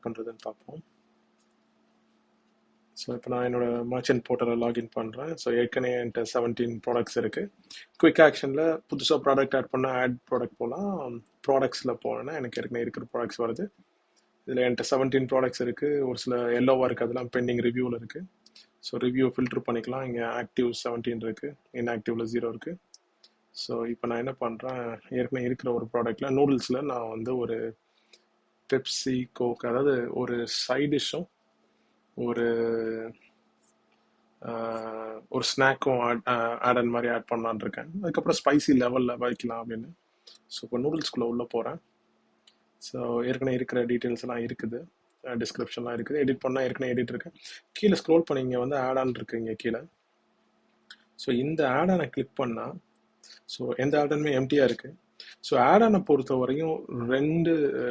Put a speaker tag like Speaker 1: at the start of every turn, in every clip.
Speaker 1: Add பண்ணுறதுன்னு பார்ப்போம். So இப்போ நான் என்னோட மர்ச்சன்ட் போர்ட்டலில் லாகின் பண்ணுறேன். ஸோ ஏற்கனவே என்கிட்ட 17 ப்ராடக்ட்ஸ் இருக்குது. குயிக் ஆக்ஷனில் புதுசாக ப்ராடக்ட் ஆட் பண்ணால் ஆட் ப்ராடக்ட் போகலாம். ப்ராடக்ட்ஸில் போனேன்னா எனக்கு ஏற்கனவே இருக்கிற ப்ராடக்ட்ஸ் வருது. இதில் என்கிட்ட 17 ப்ராடக்ட்ஸ் இருக்குது. ஒரு சில எல்லோவாக இருக்குது, அதெல்லாம் பெண்டிங் ரிவ்யூவில் இருக்குது. ஸோ ரிவ்யூ ஃபில்டர் பண்ணிக்கலாம். இங்கே ஆக்டிவ் 17 இருக்குது, இன்ஆக்டிவில் 0 இருக்குது. ஸோ இப்போ நான் என்ன பண்ணுறேன், ஏற்கனவே இருக்கிற ஒரு ப்ராடக்டில் நூடுல்ஸில் நான் வந்து ஒரு பெப்சி கோக், அதாவது ஒரு சைட் டிஷ்ஷும் ஒரு ஸ்நாக்கும் ஆட் மாதிரி ஆட் பண்ணலான்னு இருக்கேன். அதுக்கப்புறம் ஸ்பைசி லெவலில் வைக்கலாம் அப்படின்னு. ஸோ இப்போ நூடுல்ஸ்குள்ளே உள்ளே போகிறேன். ஸோ ஏற்கனவே இருக்கிற டீட்டெயில்ஸ் எல்லாம் இருக்குது, டிஸ்கிரிப்ஷன்லாம் இருக்குது. எடிட் பண்ணால் ஏற்கனவே எடிட் இருக்கு. கீழே ஸ்க்ரோல் பண்ணி இங்கே வந்து ஆட் ஆன் இருக்கு இங்கே கீழே. ஸோ இந்த ஆட் ஆனை கிளிக் பண்ணால், ஸோ எந்த ஆட் ஆனுமே எம்டியாக இருக்குது. ஸோ ஆட் ஆனை பொறுத்த வரையும்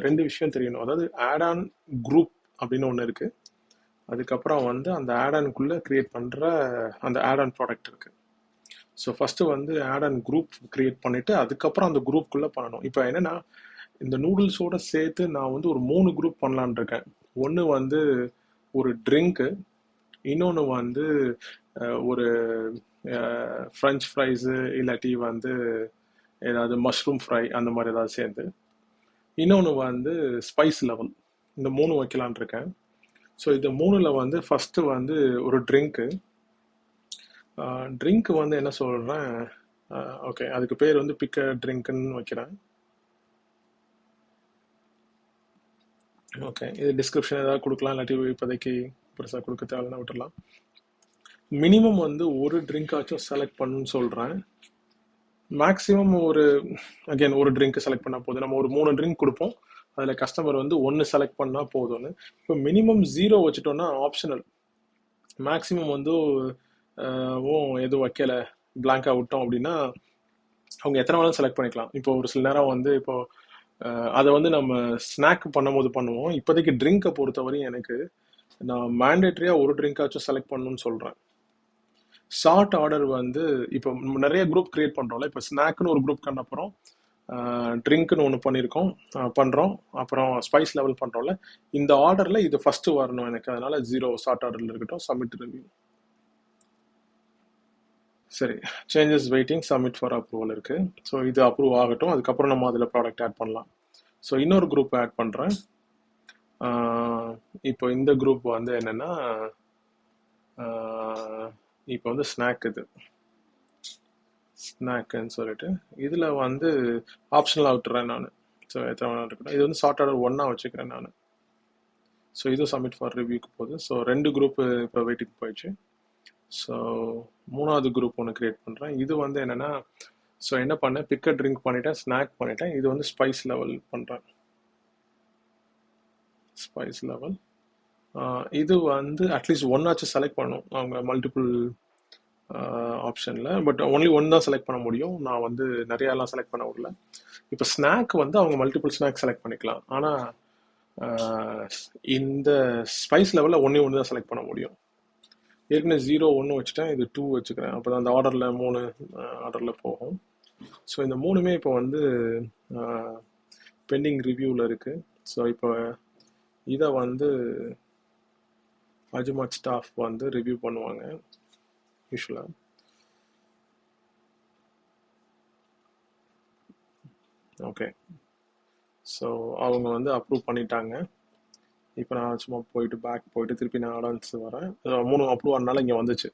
Speaker 1: ரெண்டு விஷயம் தெரியணும். அதாவது ஆட் ஆன் குரூப் அப்படின்னு ஒன்று இருக்குது. அதுக்கப்புறம் வந்து அந்த ஆட் ஆனுக்குள்ளே கிரியேட் பண்ணுற அந்த ஆட் ஆன் ப்ராடக்ட் இருக்குது. ஸோ ஃபஸ்ட்டு வந்து ஆட் ஆன் குரூப் கிரியேட் பண்ணிவிட்டு அதுக்கப்புறம் அந்த குரூப்புக்குள்ளே பண்ணணும். இப்போ என்னென்னா, இந்த நூடுல்ஸோடு சேர்த்து நான் வந்து ஒரு 3 குரூப் பண்ணலான் இருக்கேன். ஒன்று வந்து ஒரு ட்ரிங்க்கு, இன்னொன்று வந்து ஒரு ஃப்ரெஞ்ச் ஃப்ரைஸு, இல்லாட்டி வந்து ஏதாவது மஷ்ரூம் ஃப்ரை அந்த மாதிரி ஏதாவது சேர்ந்து, இன்னொன்று வந்து ஸ்பைஸ் லெவல். இந்த 3 வைக்கலான் இருக்கேன். ஸோ இந்த 3ல் வந்து ஃபஸ்ட்டு வந்து ஒரு ட்ரிங்க்கு வந்து என்ன சொல்கிறேன், ஓகே, அதுக்கு பேர் வந்து பிக்க ட்ரிங்க்குன்னு வைக்கிறேன். ஓகே, இது டிஸ்கிரிப்ஷன் ஏதாவது கொடுக்கலாம், இல்லாட்டி இப்போதைக்கு பெருசாக கொடுக்க தேவைன்னா விட்டுடலாம். மினிமம் வந்து ஒரு ட்ரிங்காச்சும் செலக்ட் பண்ணுன்னு சொல்கிறேன். மேக்ஸிமம் ஒரு ட்ரிங்க் செலக்ட் பண்ணால் போதும். நம்ம ஒரு 3 ட்ரிங்க் கொடுப்போம், அதில் கஸ்டமர் வந்து 1 செலக்ட் பண்ணால் போதும்னு. இப்போ மினிமம் 0 வச்சுட்டோன்னா ஆப்ஷனல். மேக்ஸிமம் வந்து எதுவும் வைக்கலை, பிளாங்காக விட்டோம் அப்படின்னா அவங்க எத்தனை வேணாலும் செலக்ட் பண்ணிக்கலாம். இப்போ ஒரு சில நேரம் வந்து இப்போ அதை வந்து நம்ம ஸ்நாக் பண்ணும்போது பண்ணுவோம். இப்போதைக்கு ட்ரிங்கை பொறுத்தவரையும் எனக்கு நான் மேண்டேட்ரியாக ஒரு ட்ரிங்காச்சும் செலக்ட் பண்ணணும்னு சொல்கிறேன். ஷார்ட் ஆர்டர் வந்து இப்போ நிறைய குரூப் கிரியேட் பண்ணுறோம்ல, இப்போ ஸ்நாக்னு ஒரு குரூப் பண்ண அப்புறம் ட்ரிங்க்னு ஒன்று பண்ணுறோம், அப்புறம் ஸ்பைஸ் லெவல் பண்ணுறோம்ல, இந்த ஆர்டரில் இது ஃபஸ்ட்டு வரணும் எனக்கு. அதனால 0 ஷார்ட் ஆர்டரில் இருக்கட்டும். Submit review. சரி, changes waiting, submit for approval இருக்குது. ஸோ இது அப்ரூவ் ஆகட்டும். அதுக்கப்புறம் நம்ம அதில் ப்ராடக்ட் ஆட் பண்ணலாம். ஸோ இன்னொரு குரூப் ஆட் பண்ணுறேன். இப்போ இந்த குரூப் வந்து என்னென்னா, இப்போ வந்து ஸ்நாக்குன்னு சொல்லிட்டு இதில் வந்து ஆப்ஷனலாக விட்டுறேன் நான். ஸோ எத்தனை வேணாலும் இருக்கட்டும். இது வந்து ஷார்ட் ஆர்டர் 1 வச்சுக்கிறேன் நான். ஸோ இதுவும் சப்மிட் ஃபார் ரிவ்யூக்கு போகுது. ஸோ 2 குரூப்பு இப்போ வெயிட்டிங் போயிடுச்சு. ஸோ 3வது குரூப் ஒன்று கிரியேட் பண்ணுறேன். இது வந்து என்னென்னா, ஸோ என்ன பண்ணேன், பிக்கர் ட்ரிங்க் பண்ணிட்டேன், ஸ்நாக் பண்ணிட்டேன். இது வந்து ஸ்பைஸ் லெவல் பண்ணுறேன். ஸ்பைஸ் லெவல் இது வந்து அட்லீஸ்ட் 1 செலக்ட் பண்ணணும் அவங்க மல்டிபிள் ஆப்ஷனில். பட் ஒன்லி 1 தான் செலக்ட் பண்ண முடியும். நான் வந்து நிறையாலாம் செலக்ட் பண்ண விடல. இப்போ ஸ்நாக் வந்து அவங்க மல்டிபிள் ஸ்நாக் செலக்ட் பண்ணிக்கலாம். ஆனால் இந்த ஸ்பைஸ் லெவலில் 1 தான் செலக்ட் பண்ண முடியும். ஏற்கனவே 0 1 வச்சுட்டேன், இது 2 வச்சுக்கிறேன். அப்போ தான் அந்த ஆர்டரில் 3 ஆர்டரில் போகும். ஸோ இந்த 3மே இப்போ வந்து பெண்டிங் ரிவ்யூவில் இருக்குது. ஸோ இப்போ இதை வந்து அஜ்மாட் ஸ்டாஃப் வந்து ரிவ்யூ பண்ணுவாங்க யூஸ்வலாக. ஓகே, ஸோ அவங்க வந்து அப்ரூவ் பண்ணிட்டாங்க. இப்போ நான் சும்மா போயிட்டு திருப்பி நான் அடான்ஸ் வரேன். 3 அப்ரூவ் ஆனால இங்கே வந்துச்சு.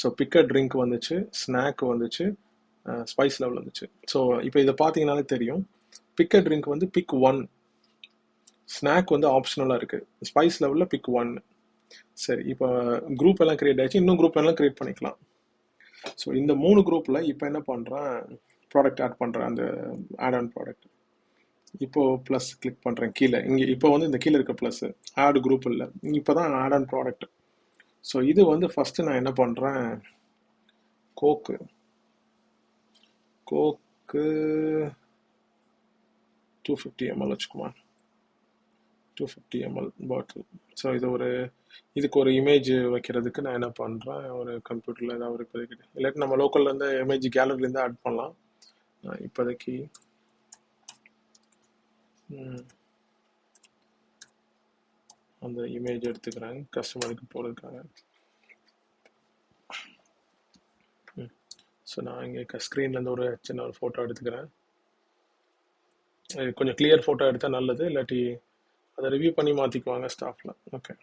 Speaker 1: ஸோ பிக்கர் ட்ரிங்க் வந்துச்சு, ஸ்நாக் வந்துச்சு, ஸ்பைஸ் லெவல் வந்துச்சு. ஸோ இப்போ இதை பார்த்தீங்கன்னாலே தெரியும், பிக்கர் ட்ரிங்க் வந்து பிக் 1, ஸ்நாக் வந்து ஆப்ஷனலாக இருக்குது, ஸ்பைஸ் லெவலில் பிக் 1. சரி, இப்போ குரூப் எல்லாம் கிரியேட் ஆகிடுச்சு. இன்னும் குரூப் எல்லாம் கிரியேட் பண்ணிக்கலாம். ஸோ இந்த 3 குரூப்பில் இப்போ என்ன பண்ணுறேன், ப்ராடக்ட் ஆட் பண்ணுறேன், அந்த ஆட் ஆன் ப்ராடக்ட். இப்போது ப்ளஸ் கிளிக் பண்ணுறேன் கீழே. இங்கே இப்போ வந்து இந்த கீழே இருக்க ப்ளஸ் ஆட் குரூப் இல்லை, இப்போ தான் ஆட் ஆன் ப்ராடக்ட். ஸோ இது வந்து ஃபஸ்ட்டு நான் என்ன பண்ணுறேன், கோக்கு 250 ml வச்சுக்குமா, 250 ml பாட்டில். ஸோ இதுக்கு ஒரு இமேஜ் வைக்கிறதுக்கு நான் என்ன பண்ணுறேன், ஒரு கம்ப்யூட்டரில் ஏதாவது ஒரு இப்போதைக்கு, இல்லாட்டி நம்ம லோக்கல்லேருந்து இமேஜ் கேலரிலேருந்து ஆட் பண்ணலாம். இப்போதைக்கு அந்த இமேஜ் எடுத்துக்கிறேன் கஸ்டமருக்கு போகிறதுக்காக. ஸோ நான் இங்கே ஸ்க்ரீன்லேருந்து ஒரு சின்ன ஒரு ஃபோட்டோ எடுத்துக்கிறேன். கொஞ்சம் கிளியர் ஃபோட்டோ எடுத்தால் நல்லது, இல்லாட்டி அதை ரிவ்யூ பண்ணி மாற்றிக்குவாங்க ஸ்டாஃபில். ஓகே,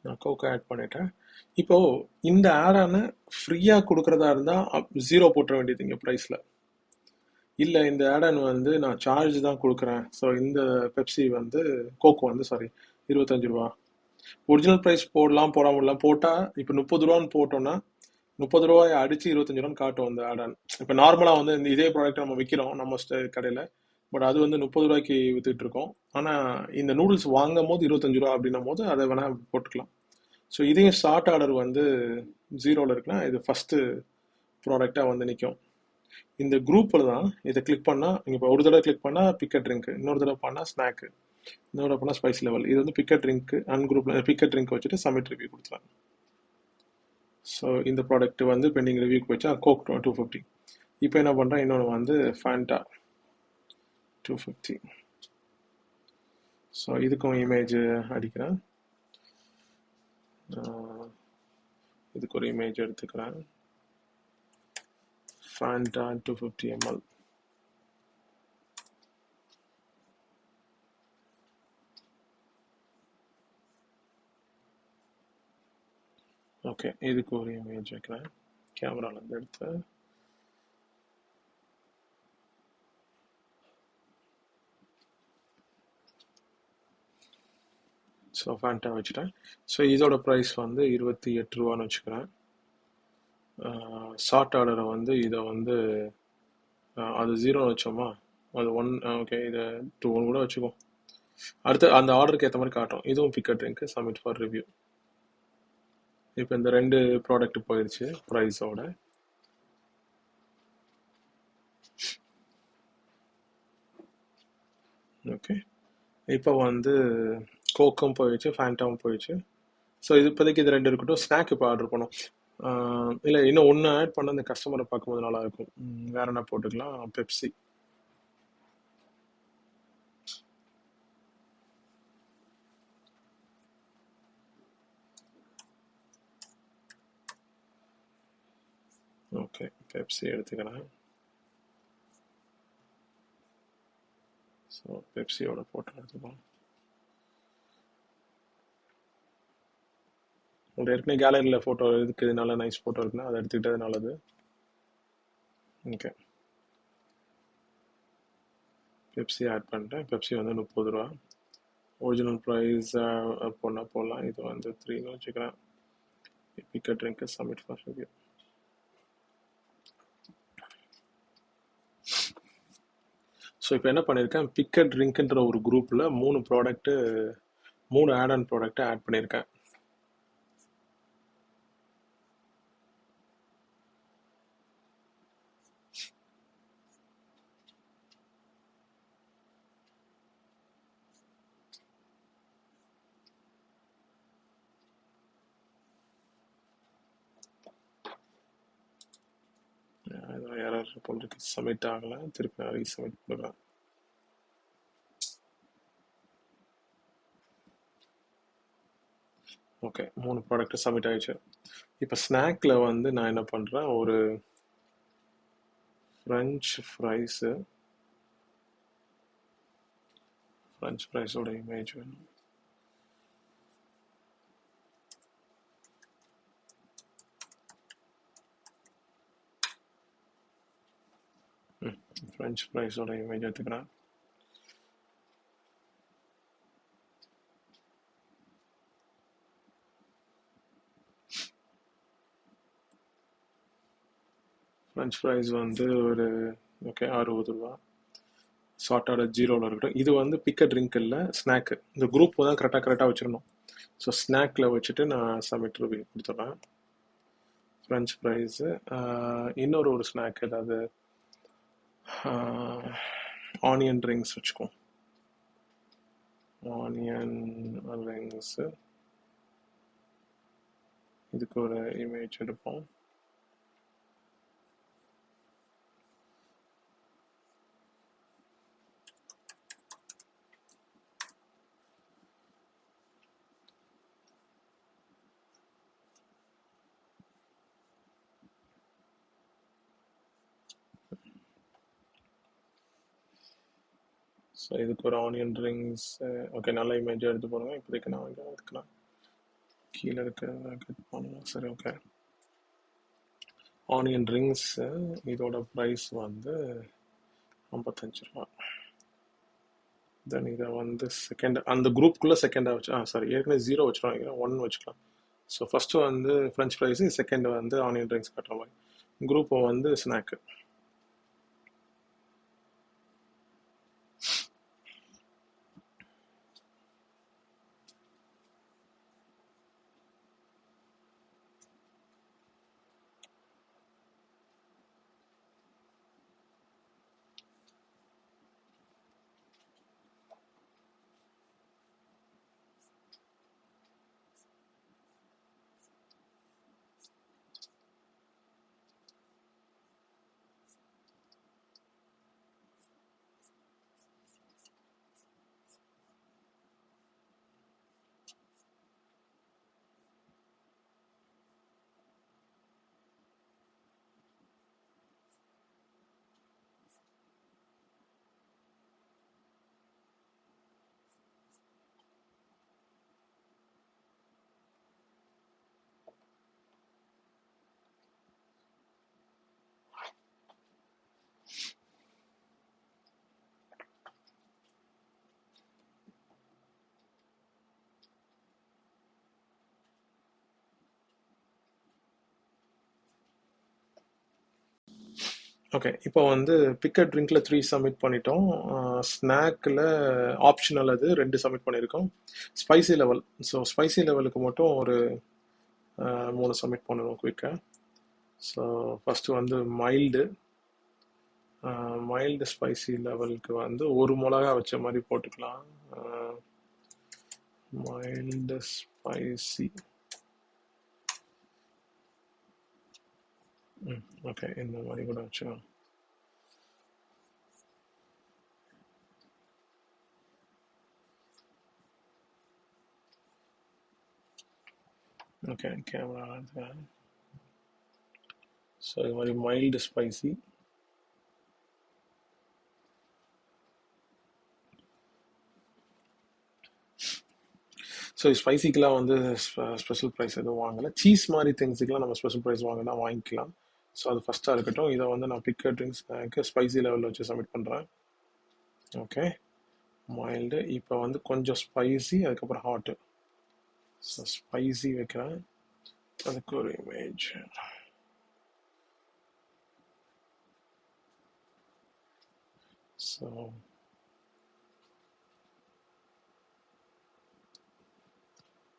Speaker 1: நான் கோக்கை ஆட் பண்ணிட்டேன். இப்போது இந்த ஆடான ஃப்ரீயாக கொடுக்குறதா இருந்தால் 0 போட்டுற வேண்டியது இங்கே ப்ரைஸில். இல்லை, இந்த ஆடன் வந்து நான் சார்ஜ் தான் கொடுக்குறேன், ஸோ இந்த பெப்சி வந்து கோக்கு வந்து 25 ரூபா. ஒரிஜினல் ப்ரைஸ் போடலாம் போடாமல் போட்டால் இப்போ 30 ரூபான்னு போட்டோம்னா 30 ரூபாயை அடிச்சு 25 ரூபான்னு காட்டும் அந்த ஆடான். இப்போ நார்மலாக வந்து இந்த இதே ப்ராடக்ட் நம்ம விற்கிறோம் நம்ம கடையில், பட் அது வந்து 30 ரூபாய்க்கு வித்துட்டு இருக்கோம். ஆனால் இந்த நூடுல்ஸ் வாங்கும் போது 25 ரூபா அப்படின்னும் போது அதை வேணா போட்டுக்கலாம். ஸோ இதையும் ஸ்டார்ட் ஆர்டர் வந்து 0ல இருக்குன்னா இது ஃபஸ்ட்டு ப்ராடக்டாக வந்து நிற்கும். இந்த குரூப்பில் தான் இதை கிளிக் பண்ணால், இப்போ ஒரு தடவை கிளிக் பண்ணால் பிக்கட் ட்ரிங்க், இன்னொரு தடவை பண்ணால் ஸ்நாக்கு, இன்னொரு தடவை பண்ணால் ஸ்பைஸ் லெவல். இது வந்து பிக்கட் ட்ரிங்க் அன்குரூப்பில் பிக்கட் ட்ரிங்க் வச்சுட்டு சப்மிட் ரிவ்யூ கொடுத்துருவாங்க. ஸோ இந்த ப்ராடக்ட் வந்து பெண்டிங் ரிவ்யூக்கு போயிடுச்சா, கோக் 250. இப்போ என்ன பண்ணுறேன், இன்னொன்று வந்து ஃபேண்டா 250. ஸோ இதுக்கும் இமேஜ் அடிக்கிறேன். இதுக்கு ஒரு இமேஜ் எடுத்துக்கிறேன். Fanta 250 ml. ஓகே, இதுக்கு ஒரு இமேஜ் வைக்கிறேன், கேமராலேருந்து எடுத்து. ஸோ ஃபேண்டா வச்சுட்டேன். ஸோ இதோட ப்ரைஸ் வந்து 28 ரூபான்னு வச்சுக்கிறேன். ஷார்ட் ஆர்டரை வந்து இதை வந்து அது 0ன்னு வச்சோமா, அது 1. ஓகே, இதை 2 கூட வச்சுக்கோ. அடுத்து அந்த ஆர்டருக்கு ஏற்ற மாதிரி காட்டும். இதுவும் picked drink submit for review. இப்போ இந்த 2 ப்ராடக்ட் போயிடுச்சு ப்ரைஸோட. ஓகே, இப்போ வந்து கோக்கும் போயிடுச்சு, ஃபேண்டாவும் போயிடுச்சு. ஸோ இது இப்போதைக்கு இது 2 இருக்கட்டும். ஸ்நாக் இப்போ ஆர்டர் பண்ணும். இல்லை, இன்னும் ஒன்று ஆட் பண்ண அந்த கஸ்டமரை பார்க்கும்போது நல்லா இருக்கும். வேற என்ன போட்டுக்கலாம், பெப்சி. ஓகே, பெப்சி எடுத்துக்கிறேன். ஸோ பெப்சியோட ஃபோட்டோ எடுத்துக்கலாம். உங்கள் ஏற்கனவே கேலரியில் ஃபோட்டோ இருக்குது, நல்ல நைஸ் ஃபோட்டோ இருக்குன்னா அதை எடுத்துக்கிட்டது நல்லது. ஓகே, பெப்சி ஆட் பண்ணிட்டேன். பெப்சி வந்து 30 ரூபா. ஒரிஜினல் ப்ரைஸ் போடலாம். இது வந்து 3ன்னு வச்சுக்கிறேன். Picked drink submit for review. So இப்போ என்ன பண்ணியிருக்கேன், பிக்கட் ட்ரிங்க்ன்ற ஒரு குரூப்பில் 3 ஆட் ஆன் ப்ராடக்ட்டை ஆட் பண்ணியிருக்கேன். எரர் போட்டுருக்கு, சப்மிட் ஆகலை. திருப்பி நான் ரீசப்மிட் கொடுக்குறேன். ஓகே, 3 ப்ராடக்ட் சப்மிட் ஆகிடுச்சு. இப்போ ஸ்நாக்கில் வந்து நான் என்ன பண்ணுறேன், ஒரு ஃப்ரெஞ்ச் ஃப்ரைஸோட இமேஜ் வேணும். ஃப்ரெஞ்ச் ஃப்ரைஸோட இமேஜ் எடுத்துக்கிறேன். ஃப்ரெஞ்ச் ஃப்ரைஸ் வந்து ஒரு 60 ரூபா. ஷார்ட் ஆர்டர் 0ல இருக்கட்டும். இது வந்து பிக்கட் ட்ரிங்க் இல்லை, ஸ்நாக்கு. இந்த குரூப் தான் கரெக்டாக வச்சிடணும். ஸோ ஸ்நாக்கில் வச்சுட்டு நான் சப்மிட் ரிவ்யூ கொடுத்துட்றேன். ஃப்ரெஞ்ச் ஃப்ரைஸு, இன்னொரு ஸ்நாக் ஏதாவது ஆனியன் ரிங்ஸ் வச்சுக்கோம். ஆனியன் ரிங்ஸு, இதுக்கு ஒரு இமேஜ் எடுப்போம். ஸோ இதுக்கு ஒரு ஆனியன் ரிங்ஸ். ஓகே, நல்ல இமேஜ் எடுத்து போடுங்க. இப்போதைக்கு நான் அதுக்கு கீழே இருக்க கட் பண்ணலாம். சரி, ஓகே. ஆனியன் ரிங்ஸ் இதோட ப்ரைஸ் வந்து 55 ரூபா. தென் இதை வந்து செகண்ட் அந்த குரூப்புக்குள்ளே செகண்டாக வச்சு சாரி, ஏற்கனவே 0 வச்சுருவாங்க, 1 வச்சுக்கலாம். ஸோ ஃபஸ்ட்டு வந்து ஃப்ரெஞ்ச் ஃப்ரைஸு, செகண்ட் வந்து ஆனியன் ரிங்ஸ் கட்டுற மாதிரி. குரூப்பை வந்து ஸ்நாக்கு. ஓகே, இப்போ வந்து பிக்கட் ட்ரிங்க்ல 3 சப்மிட் பண்ணிட்டோம். ஸ்நாக்கில் ஆப்ஷனல் அது 2 சப்மிட் பண்ணியிருக்கோம். ஸ்பைசி லெவல், ஸோ ஸ்பைசி லெவலுக்கு மட்டும் ஒரு 3 சப்மிட் பண்ணணும் குயிக்காக. ஸோ ஃபஸ்ட்டு வந்து மைல்டு ஸ்பைசி லெவலுக்கு வந்து ஒரு மிளகா வச்ச மாதிரி போட்டுக்கலாம். Mild spicy. ஓகே, இந்த மாதிரி கூட வச்சுக்கலாம். Okay, camera. ஸோ இது மாதிரி மைல்டு ஸ்பைசி. ஸோ ஸ்பைசிக்கெலாம் வந்து ஸ்பெஷல் ப்ரைஸ் எதுவும் வாங்கலை. சீஸ் மாதிரி திங்ஸுக்கெலாம் நம்ம ஸ்பெஷல் ப்ரைஸ் வாங்கினா வாங்கிக்கலாம். ஸோ அது ஃபஸ்ட்டாக இருக்கட்டும். இதை வந்து நான் பிக்கட் ட்ரிங்க்ஸ்க்கு ஸ்பைசி லெவலில் வச்சு சப்மிட் பண்ணுறேன். Okay, mild. இப்போ வந்து கொஞ்சம் ஸ்பைசி, அதுக்கப்புறம் ஹாட்டு. ஸோ ஸ்பைசி வைக்கிறேன். அதுக்கு ஒரு இமேஜ். ஸோ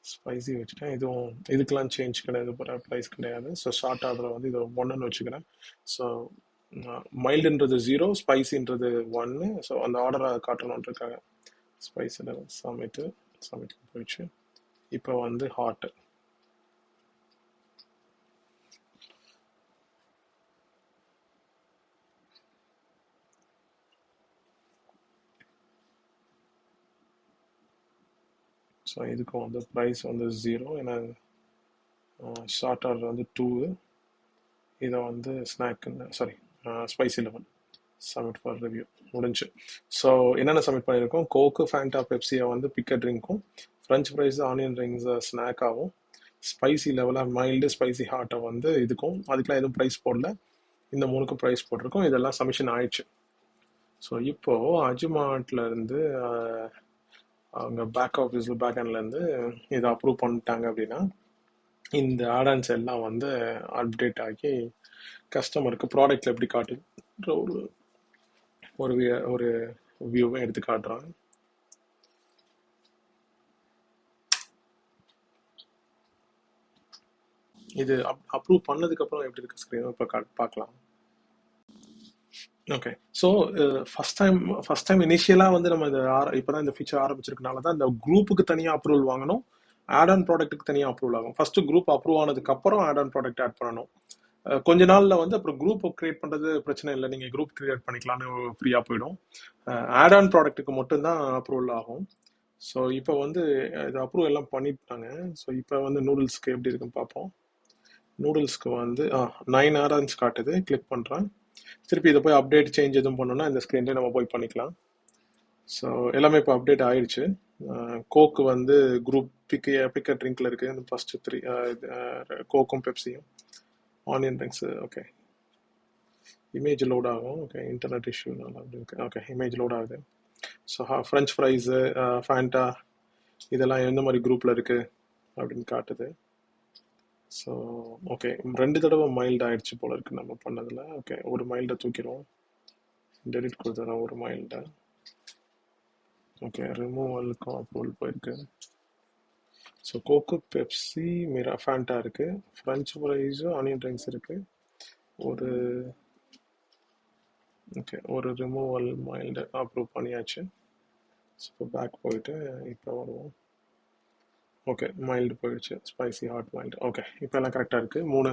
Speaker 1: ஸ்பைசி வச்சுட்டேன். இதுக்கெலாம் சேஞ்ச் கிடையாது, ப்ரைஸ் கிடையாது. ஸோ ஷார்ட் ஆர்டர் வந்து இது 1ன்னு வச்சுக்கிறேன். ஸோ மைல்டுன்றது 0, ஸ்பைசின்றது 1. ஸோ அந்த ஆர்டரை காட்டணுன்றதுக்காக ஸ்பைசி லெவல் சப்மிட் போயிடுச்சு. இப்போ வந்து ஹாட்டு. ஸோ இதுக்கும் வந்து ப்ரைஸ் வந்து 0, ஏன்னா ஷார்ட் ஆர்டர் வந்து 2. இதை வந்து spicy level submit for review முடிஞ்சு. ஸோ என்னென்ன சப்மிட் பண்ணியிருக்கோம்? கோக்கு, ஃபேண்டா, பெப்சியை வந்து பிக்கட் ட்ரிங்க்கும், ஃப்ரெஞ்ச் ஃப்ரைஸ், ஆனியன் ரிங்ஸை ஸ்நாக்காகவும், ஸ்பைசி லெவலாக மைல்டு, ஸ்பைசி ஹாட்டை வந்து இதுக்கும். அதுக்கெலாம் எதுவும் ப்ரைஸ் போடல. இந்த 3க்கும் ப்ரைஸ் போட்டிருக்கோம். இதெல்லாம் சப்மிஷன் ஆயிடுச்சு. ஸோ இப்போது அஜிமார்ட்லேருந்து அவங்க பேக் ஹேண்ட்லேருந்து இதை அப்ரூவ் பண்ணிட்டாங்க அப்படின்னா இந்த ஆடான்ஸ் எல்லாம் வந்து அப்டேட் ஆகி கஸ்டமருக்கு ப்ராடக்ட்ல எப்படி காட்டுன்ற ஒரு ஒரு வியூவை எடுத்து காட்டுறாங்க. இது அப்ரூவ் பண்ணதுக்கு அப்புறம் எப்படி இருக்கு ஸ்க்ரீன் இப்போ பார்க்கலாம். ஓகே, ஸோ ஃபர்ஸ்ட் டைம் இனிஷியலாக வந்து நம்ம இப்போதான் இந்த ஃபீச்சர் ஆரம்பிச்சிருக்கனால தான் இந்த குரூப்புக்கு தனியாக அப்ரூவல் வாங்கணும், ஆட் ஆன் ப்ராடக்ட்டுக்கு தனியாக அப்ரூவல் ஆகும். ஃபர்ஸ்ட் குரூப் அப்ரூவ் ஆனதுக்கு அப்புறம் ஆட் ஆன் ப்ராடக்ட் ஆட் பண்ணணும். கொஞ்ச நாள்ல வந்து அப்புறம் குரூப் கிரியேட் பண்றது பிரச்சனை இல்லை, நீங்க குரூப் கிரியேட் பண்ணிக்கலாம்னு ஃப்ரீயா போயிடும். ஆட் ஆன் ப்ராடக்ட்டுக்கு மட்டும்தான் அப்ரூவல் ஆகும். ஸோ இப்போ வந்து இது அப்ரூவ் எல்லாம் பண்ணிட்டாங்க. ஸோ இப்போ வந்து நூடுல்ஸ்க்கு எப்படி இருக்குன்னு பார்ப்போம். நூடுல்ஸ்க்கு வந்து 9 ஆரன்ஸ் காட்டுது. கிளிக் பண்ணுறேன். திருப்பி இதை போய் அப்டேட் சேஞ்ச் எதுவும் பண்ணோம்னா இந்த ஸ்க்ரீன்லேயே நம்ம போய் பண்ணிக்கலாம். ஸோ எல்லாமே இப்போ அப்டேட் ஆயிடுச்சு. கோக்கு வந்து குரூப் பிக்க ட்ரிங்க்ல இருக்கு. இந்த ஃபர்ஸ்ட் 3 கோக்கும் பெப்சியும். Onion drinks okay. Image load ஆகும். ஓகே, இன்டர்நெட் இஷ்யூ நல்லா இருக்கு. ஓகே, இமேஜ் லோட் ஆகுது. ஸோ ஃப்ரெஞ்ச் ஃப்ரைஸு, ஃபேண்டா இதெல்லாம் எந்த மாதிரி குரூப்பில் இருக்குது அப்படின்னு காட்டுது. ஸோ ஓகே, 2 தடவை மைல்டு ஆயிடுச்சு போல இருக்கு நம்ம பண்ணதில். ஓகே, ஒரு மைல்டை தூக்கிடுவோம். டெலிட் கொடுத்துறோம் ஒரு மைல்டை. ஓகே, ரிமூவலுக்கும் அப்ரூவல் போயிருக்கு. ஸோ கோக்கு, பெப்சி, ஃபேண்டா இருக்குது. ஃப்ரெஞ்ச் ஃப்ரைஸும் ஆனியன் ட்ரிங்க்ஸ் இருக்குது. ஒரு ஓகே, ஒரு ரிமூவல் மைல்டு அப்ரூவ் பண்ணியாச்சு. ஸோ இப்போ பேக் போயிட்டு இப்போ வருவோம். ஓகே, மைல்டு போயிடுச்சு. Spicy, hot, mild. ஓகே, இப்போ எல்லாம் கரெக்டாக இருக்குது. 3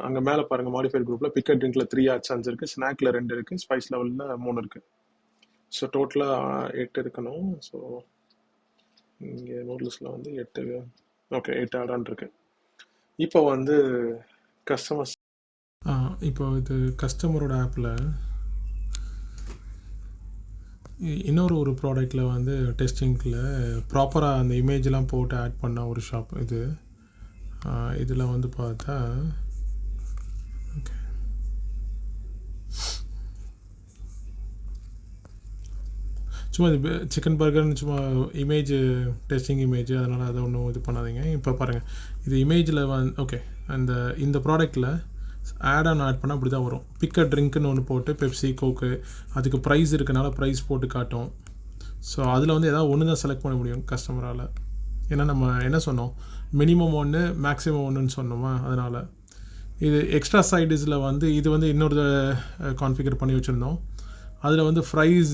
Speaker 1: அங்கே மேலே பாருங்கள், மாடிஃபைட் குரூப்பில் பிக்கட் ட்ரிங்க்கில் 3 ஆப்ஷன்ஸ் இருக்குது, ஸ்நாக்கில் 2 இருக்குது, ஸ்பைஸ் லெவலில் 3 இருக்குது. ஸோ டோட்டலாக 8 இருக்கணும். ஸோ இங்கே நூடுல்ஸில் வந்து 8. ஓகே, 8 ஆடான் இருக்கு. இப்போ வந்து கஸ்டமர்ஸ் இப்போ இது கஸ்டமரோட ஆப்பில் இன்னொரு ப்ராடக்டில் வந்து டெஸ்டிங்கில் ப்ராப்பராக அந்த இமேஜெலாம் போட்டு ஆட் பண்ண ஒரு ஷாப் இது. இதில் வந்து பார்த்தா ஓகே, சும்மா இது சிக்கன் பர்கர்னு சும்மா இமேஜ் டெஸ்டிங் இமேஜ், அதனால் அதை ஒன்றும் இது பண்ணாதீங்க. இப்போ பாருங்கள், இது இமேஜில் ஓகே, இந்த ப்ராடக்டில் ஆட் பண்ணால் அப்படி தான் வரும். பிக்கட் ட்ரிங்க்குன்னு ஒன்று போட்டு பெப்சி, கோக்கு, அதுக்கு ப்ரைஸ் இருக்கனால ப்ரைஸ் போட்டு காட்டும். ஸோ அதில் வந்து ஏதாவது ஒன்று தான் செலக்ட் பண்ண முடியும் கஸ்டமரால். ஏன்னா நம்ம என்ன சொன்னோம், மினிமம் 1 மேக்ஸிமம் 1ன்னு சொன்னோமா, அதனால். இது எக்ஸ்ட்ரா சைடிஸில் வந்து இது வந்து இன்னொரு கான்ஃபிகர் பண்ணி வச்சுருந்தோம். அதில் வந்து ஃப்ரைஸ்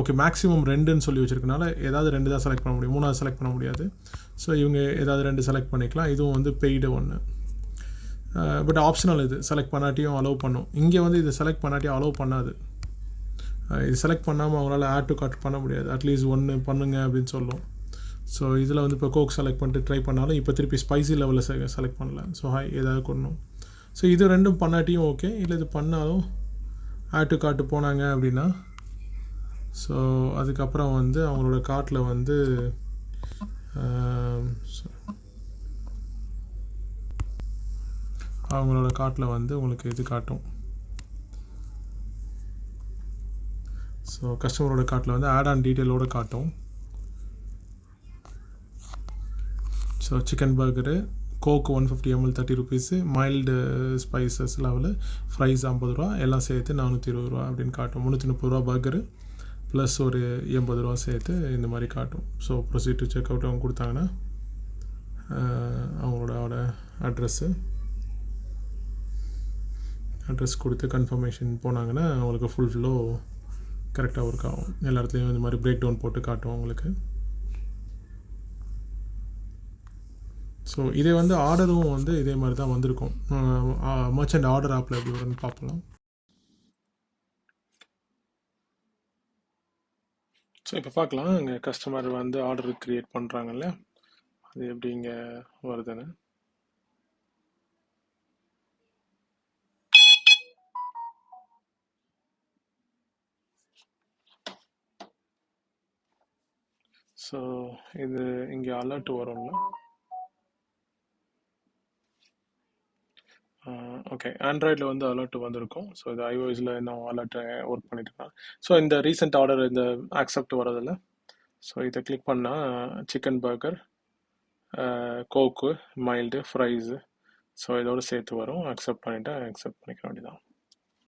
Speaker 1: ஓகே மேக்ஸிமம் 2ன்னு சொல்லி வச்சுருக்கனால ஏதாவது 2 தான் செலக்ட் பண்ண முடியும், 3வது செலக்ட் பண்ண முடியாது. ஸோ இவங்க ஏதாவது 2 செலக்ட் பண்ணிக்கலாம். இதுவும் வந்து பெய்டு 1. பட் ஆப்ஷனல், இது செலக்ட் பண்ணாட்டியும் அலோவ் பண்ணும். இங்கே வந்து இது செலக்ட் பண்ணாட்டியும் அலோவ் பண்ணாது. இது செலக்ட் பண்ணாமல் அவங்களால ஆட் டு கார்ட் பண்ண முடியாது. அட்லீஸ்ட் 1 பண்ணுங்க அப்படின்னு சொல்லும். ஸோ இதில் வந்து இப்போ கோக் செலக்ட் பண்ணிட்டு ட்ரை பண்ணாலும் இப்போ திருப்பி ஸ்பைசி லெவலில் செலக்ட் பண்ணல. ஸோ ஏதாவது கொள்ளணும். ஸோ இது 2 பண்ணாட்டியும் ஓகே. இல்லை இது பண்ணாலும் ஆட் டு கார்ட்டு போனாங்க அப்படின்னா, ஸோ அதுக்கப்புறம் வந்து அவங்களோட கார்ட்டில் வந்து அவங்களோட கார்ட்டில் வந்து உங்களுக்கு இது காட்டும். ஸோ கஸ்டமரோட கார்ட்டில் வந்து ஆட் ஆன் டீட்டெயிலோடு காட்டும். So chicken burger, Coke 150 ml 30 rupees, mild spices level, fries 50 ரூபா, எல்லாம் சேர்த்து 420 ரூபா அப்படின்னு காட்டும். 330 ரூபா பர்கரு ப்ளஸ் ஒரு 80 ரூபா சேர்த்து இந்த மாதிரி காட்டும். So proceed to check out அவங்க கொடுத்தாங்கன்னா அவங்களோட அட்ரஸ் கொடுத்து கன்ஃபர்மேஷன் போனாங்கன்னா அவங்களுக்கு ஃபுல்ஃபில்லோ கரெக்டாக ஒர்க் ஆகும். எல்லா இடத்துலையும் இந்த மாதிரி பிரேக் டவுன் போட்டு காட்டும் அவங்களுக்கு. ஸோ இதே வந்து ஆர்டரும் வந்து இதே மாதிரி தான் வந்திருக்கும். மர்ச்சன்ட் ஆர்டர் ஆப்பில் எப்படி வரும்னு பார்க்கலாம். ஸோ இப்போ பார்க்கலாம், இங்கே கஸ்டமர் வந்து ஆர்டர் க்ரியேட் பண்ணுறாங்கல்ல, அது எப்படி இங்கே வருதுன்னு. ஸோ இது இங்கே அலர்ட் வரும்ல. ஓகே, ஆண்ட்ராய்டில் வந்து அலர்ட் வந்திருக்கும். ஸோ இது ஐஓஎஸில் இன்னும் அலர்ட் ஒர்க் பண்ணிட்டு இருக்காங்க. ஸோ இந்த ரீசெண்ட் ஆர்டர் இந்த ஆக்செப்ட் வரதில்ல. ஸோ இதை கிளிக் பண்ணால் சிக்கன் பர்கர், கோக்கு, மைல்டு, ஃப்ரைஸு, ஸோ இதோடு சேர்த்து வரும். அக்செப்ட் பண்ணிவிட்டு அக்செப்ட் பண்ணிக்க வேண்டியதான்.